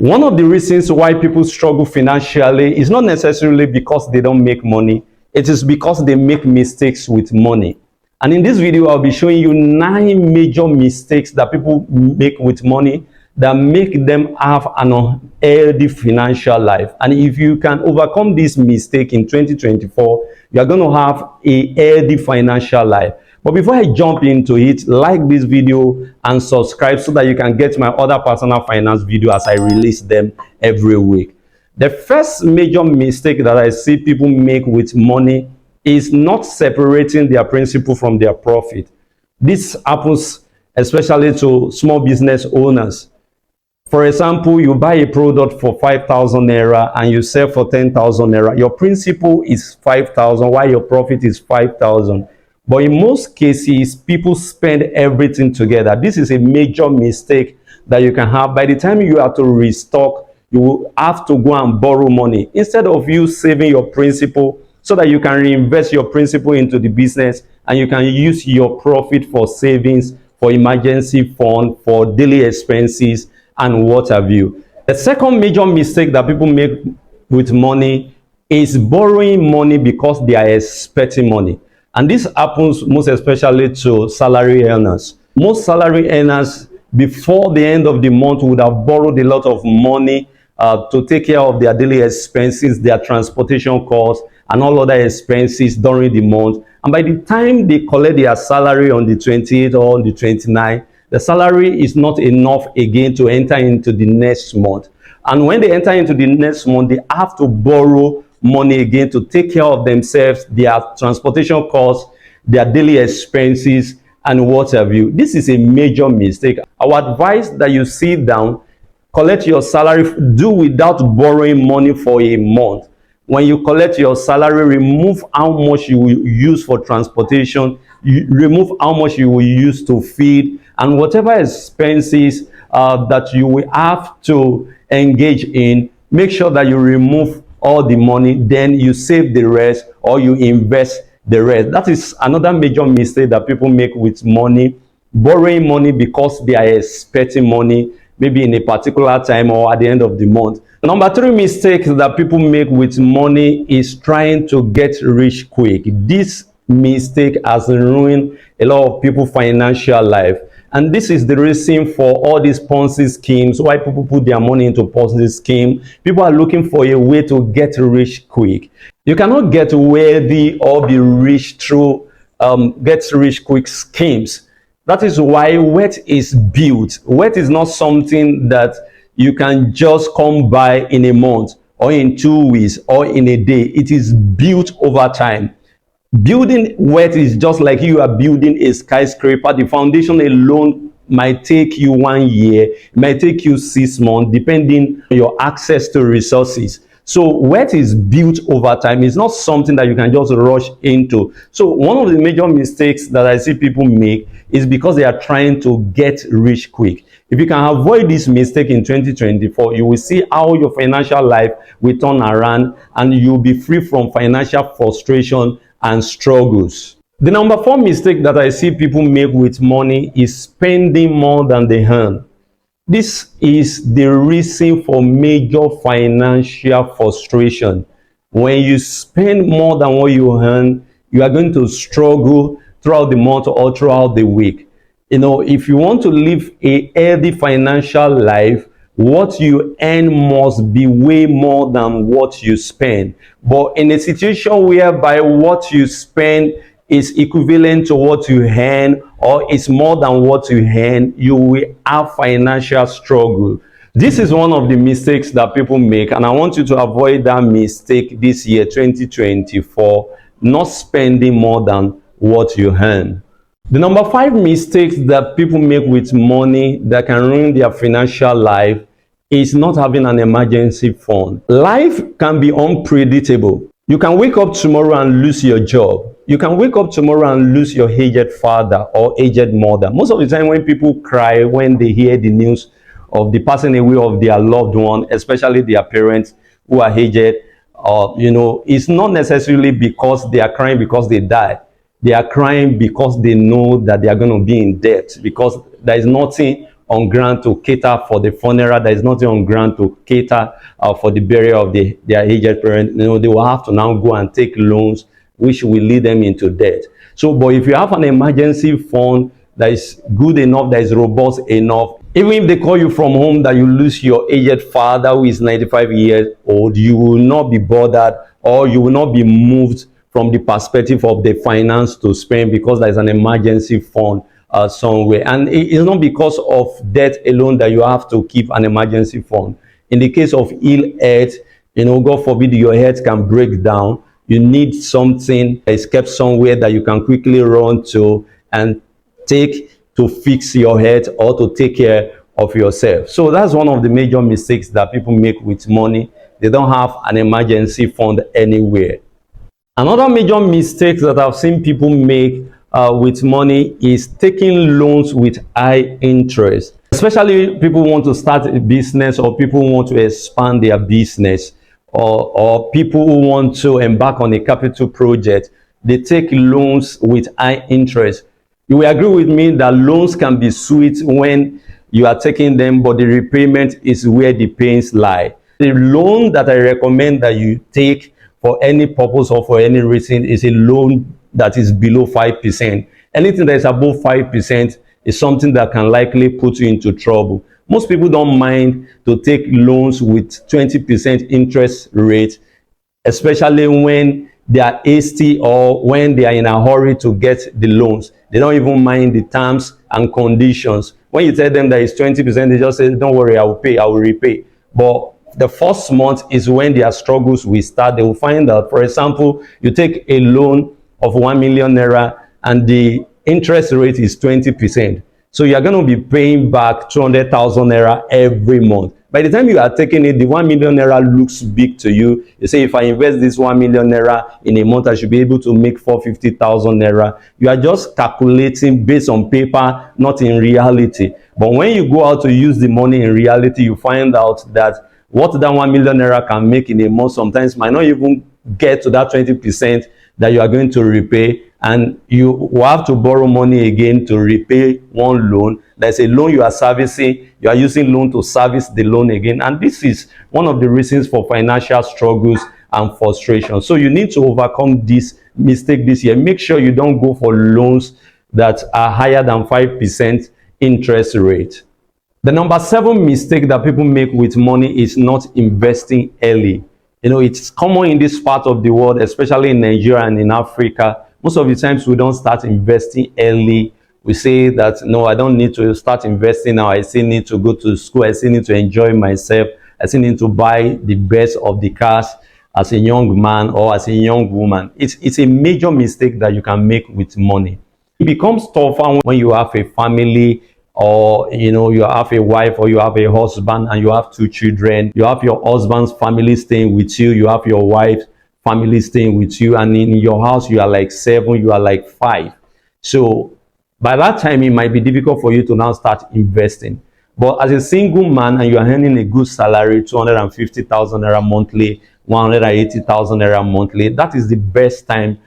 One of the reasons why people struggle financially is not necessarily because they don't make money. It is because they make mistakes with money. And in this video, I'll be showing you 9 major mistakes that people make with money that make them have an unhealthy financial life. And if you can overcome this mistake in 2024, you are going to have a healthy financial life. But before I jump into it, like this video and subscribe so that you can get my other personal finance video as I release them every week. The first major mistake that I see people make with money is not separating their principal from their profit. This happens especially to small business owners. For example, you buy a product for 5,000 naira and you sell for 10,000 naira. Your principal is 5,000 while your profit is 5,000. But in most cases, people spend everything together. This is a major mistake that you can have. By the time you have to restock, you will have to go and borrow money. Instead of you saving your principal so that you can reinvest your principal into the business and you can use your profit for savings, for emergency fund, for daily expenses, and what have you. The second major mistake that people make with money is borrowing money because they are expecting money. And this happens most especially to salary earners. Most salary earners, before the end of the month, would have borrowed a lot of money to take care of their daily expenses, their transportation costs, and all other expenses during the month. And by the time they collect their salary on the 28th or on the 29th, the salary is not enough again to enter into the next month. And when they enter into the next month, they have to borrow money again to take care of themselves, their transportation costs, their daily expenses, and what have you. This is a major mistake. Our advice that you sit down, collect your salary, do without borrowing money for a month. When you collect your salary, remove how much you will use for transportation, remove how much you will use to feed, and whatever expenses that you will have to engage in, make sure that you remove all the money, then you save the rest or you invest the rest. That is another major mistake that people make with money, borrowing money because they are expecting money, maybe in a particular time or at the end of the month. Number 3 mistake that people make with money is trying to get rich quick. This mistake has ruined a lot of people's financial life. And this is the reason for all these Ponzi schemes, why people put their money into Ponzi scheme. People are looking for a way to get rich quick. You cannot get wealthy or be rich through get rich quick schemes. That is why wealth is built. Wealth is not something that you can just come by in a month or in 2 weeks or in a day. It is built over time. Building wealth is just like you are building a skyscraper. The foundation alone might take you 1 year, it might take you 6 months, depending on your access to resources. So wealth is built over time. It's not something that you can just rush into. So one of the major mistakes that I see people make is because they are trying to get rich quick. If you can avoid this mistake in 2024, you will see how your financial life will turn around and you'll be free from financial frustration and struggles. The number 4 mistake that I see people make with money is spending more than they earn. This is the reason for major financial frustration. When you spend more than what you earn, you are going to struggle throughout the month or throughout the week. You know, if you want to live a healthy financial life, what you earn must be way more than what you spend. But in a situation whereby what you spend is equivalent to what you earn or is more than what you earn, you will have financial struggle. This is one of the mistakes that people make, and I want you to avoid that mistake this year, 2024, not spending more than what you earn. The number 5 mistakes that people make with money that can ruin their financial life is not having an emergency fund. Life can be unpredictable. You can wake up tomorrow and lose your job. You can wake up tomorrow and lose your aged father or aged mother. Most of the time when people cry when they hear the news of the passing away of their loved one, especially their parents who are aged, it's not necessarily because they are crying because they died. They are crying because they know that they are going to be in debt, because there is nothing on ground to cater for the funeral. There is nothing on ground to cater for the burial of their aged parent. They will have to now go and take loans, which will lead them into debt. So, but if you have an emergency fund that is good enough, that is robust enough, even if they call you from home that you lose your aged father who is 95 years old, you will not be bothered, or you will not be moved from the perspective of the finance to spend, because there is an emergency fund somewhere. And it's not because of debt alone that you have to keep an emergency fund. In the case of ill health, God forbid your health can break down, you need something that is kept somewhere that you can quickly run to and take to fix your health or to take care of yourself. So that's one of the major mistakes that people make with money. They don't have an emergency fund anywhere. Another major mistake that I've seen people make with money is taking loans with high interest. Especially people who want to start a business, or people who want to expand their business, or people who want to embark on a capital project. They take loans with high interest. You will agree with me that loans can be sweet when you are taking them, but the repayment is where the pains lie. The loan that I recommend that you take for any purpose or for any reason is a loan that is below 5%. Anything that is above 5% is something that can likely put you into trouble. Most people don't mind to take loans with 20% interest rate, especially when they are hasty or when they are in a hurry to get the loans. They don't even mind the terms and conditions. When you tell them that it's 20%, they just say, don't worry, I will pay, I will repay. But the first month is when their struggles will start. They will find out, for example, you take a loan of 1 million naira and the interest rate is 20%. So you are going to be paying back 200,000 naira every month. By the time you are taking it, the 1 million naira looks big to you. You say, if I invest this 1 million naira in a month, I should be able to make 450,000 naira. You are just calculating based on paper, not in reality. But when you go out to use the money in reality, you find out that what that 1 million naira can make in a month sometimes might not even get to that 20% that you are going to repay, and you will have to borrow money again to repay one loan. There's a loan you are servicing, you are using loan to service the loan again, and this is one of the reasons for financial struggles and frustration. So you need to overcome this mistake this year. Make sure you don't go for loans that are higher than 5% interest rate. The number 7 mistake that people make with money is not investing early. It's common in this part of the world, especially in Nigeria and in Africa. Most of the times we don't start investing early. We say that, no, I don't need to start investing now. I still need to go to school. I still need to enjoy myself. I still need to buy the best of the cars as a young man or as a young woman. It's a major mistake that you can make with money. It becomes tougher when you have a family, or you have a wife, or you have a husband and you have 2 children. You have your husband's family staying with you, you have your wife's family staying with you, and in your house you are like 7, you are like 5. So by that time it might be difficult for you to now start investing. But as a single man and you are earning a good salary, 250,000 naira monthly, 180,000 naira monthly, that is the best time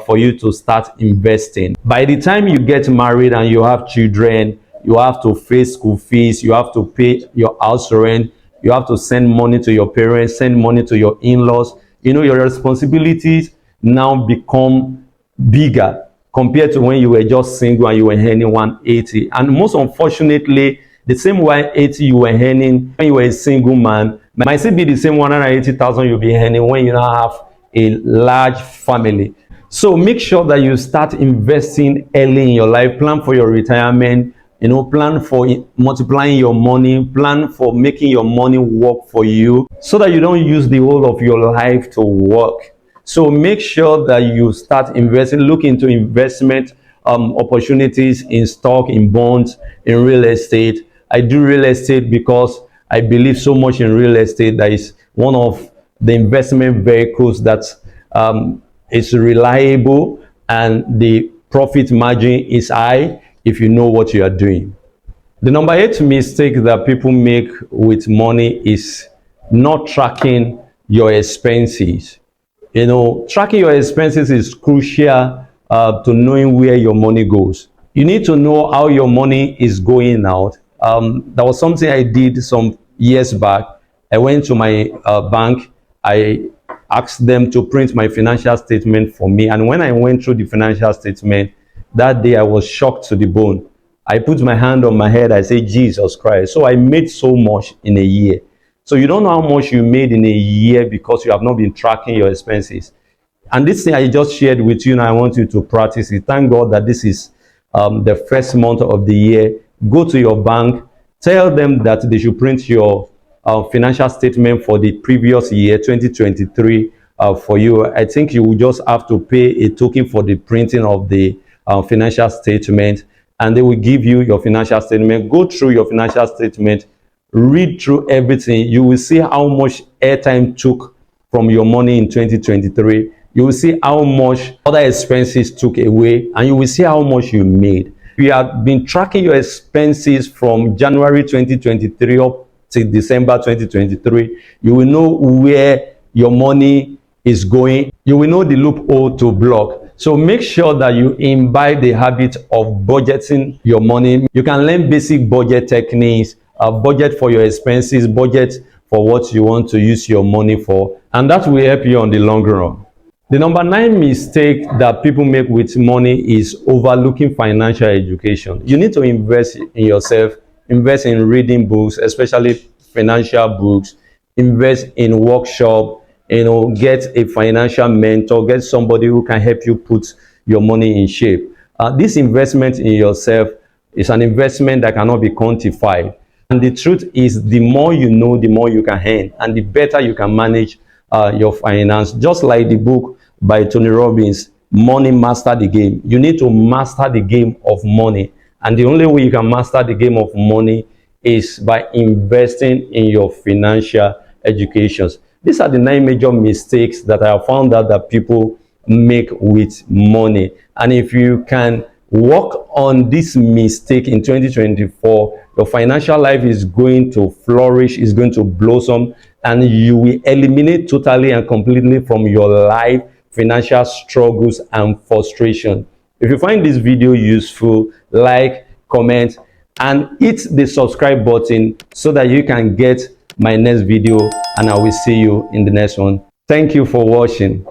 for you to start investing. By the time you get married and you have children, you have to face school fees, you have to pay your house rent, you have to send money to your parents, send money to your in-laws. Your responsibilities now become bigger compared to when you were just single and you were earning 180. And most unfortunately, the same 180 you were earning when you were a single man might still be the same 180,000 you'll be earning when you now have a large family. So make sure that you start investing early in your life. Plan for your retirement. Plan for multiplying your money, plan for making your money work for you, so that you don't use the whole of your life to work. So make sure that you start investing. Look into investment opportunities in stock, in bonds, in real estate. I do real estate because I believe so much in real estate. That is one of the investment vehicles that is reliable, and the profit margin is high if you know what you are doing. The number 8 mistake that people make with money is not tracking your expenses. Tracking your expenses is crucial to knowing where your money goes. You need to know how your money is going out. There was something I did some years back. I went to my bank. I asked them to print my financial statement for me. And when I went through the financial statement, that day I was shocked to the bone. I put my hand on my head. I said, Jesus Christ. So I made so much in a year. So you don't know how much you made in a year because you have not been tracking your expenses. And this thing I just shared with you, and I want you to practice it. Thank God that this is the first month of the year. Go to your bank, tell them that they should print your financial statement for the previous year, 2023, for you. I think you will just have to pay a token for the printing of the financial statement, and they will give you your financial statement. Go through your financial statement, read through everything. You will see how much airtime took from your money in 2023. You will see how much other expenses took away, and you will see how much you made. If you have been tracking your expenses from January 2023 up to December 2023, you will know where your money is going. You will know the loophole to block. So make sure that you imbibe the habit of budgeting your money. You can learn basic budget techniques, budget for your expenses, budget for what you want to use your money for, and that will help you on the long run. The number 9 mistake that people make with money is overlooking financial education. You need to invest in yourself, invest in reading books, especially financial books, invest in workshop, get a financial mentor, get somebody who can help you put your money in shape. This investment in yourself is an investment that cannot be quantified. And the truth is, the more you know, the more you can earn, and the better you can manage your finance. Just like the book by Tony Robbins, Money Master the Game. You need to master the game of money. And the only way you can master the game of money is by investing in your financial educations. These are the 9 major mistakes that I have found out that people make with money. And if you can work on this mistake in 2024, your financial life is going to flourish, is going to blossom, and you will eliminate totally and completely from your life financial struggles and frustration. If you find this video useful, like, comment, and hit the subscribe button so that you can get my next video, and I will see you in the next one. Thank you for watching.